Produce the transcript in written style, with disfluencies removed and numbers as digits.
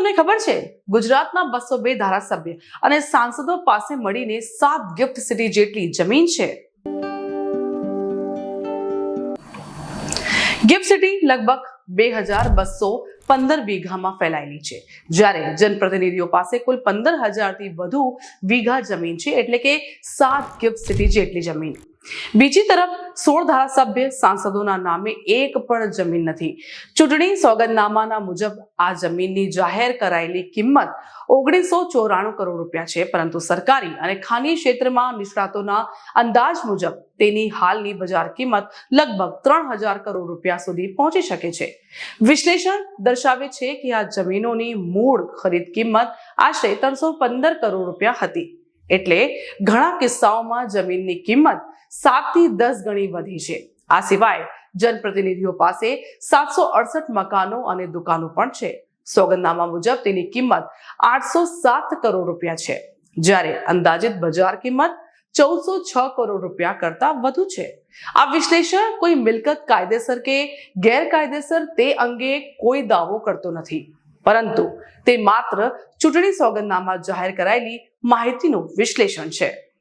તમને ખબર છે ગુજરાતના 202 ધારાસભ્ય અને સાંસદો પાસે મળીને 7 ગિફ્ટ સિટી જેટલી જમીન છે। ગિફ્ટ સિટી લગભગ 2215 વીઘામાં ફેલાયેલી છે, જ્યારે જનપ્રતિનિધિઓ પાસે કુલ 15000 થી વધુ વીઘા જમીન છે, એટલે કે 7 ગિફ્ટ સિટી જેટલી જમીન। બીજી તરફ 16 ધારાસભ્ય સાંસદોના નામે એક પણ જમીન નથી। ચૂંટણી સોગંદનામાના મુજબ આ જમીનની જાહેર કરાયેલી કિંમત 1994 કરોડ રૂપિયા છે, પરંતુ સરકારી અને ખાનગી ક્ષેત્રમાં નિષ્ણાતોના અંદાજ મુજબ તેની હાલની બજાર કિંમત લગભગ 3000 કરોડ રૂપિયા સુધી પહોંચી શકે છે। વિશ્લેષણ દર્શાવે છે કે આ જમીનોની મૂળ ખરીદ કિંમત આશરે 315 કરોડ રૂપિયા હતી, એટલે ઘણા કિસ્સાઓમાં જમીનની કિંમત 7 થી 10 ગણી વધી છે। આ સિવાય જનપ્રતિનિધિઓ પાસે 768 મકાનો અને દુકાનો પણ છે। સોગંદનામા મુજબ તેની કિંમત 807 કરોડ રૂપિયા છે, જ્યારે અંદાજિત બજાર કિંમત 1406 કરોડ રૂપિયા કરતા વધુ છે। આ વિશ્લેષણ કોઈ મિલકત કાયદેસર કે ગેરકાયદેસર તે અંગે કોઈ દાવો કરતો નથી, પરંતુ તે માત્ર ચૂંટણી સોગંદનામા જાહેર કરાયેલી માહિતીનું વિશ્લેષણ છે।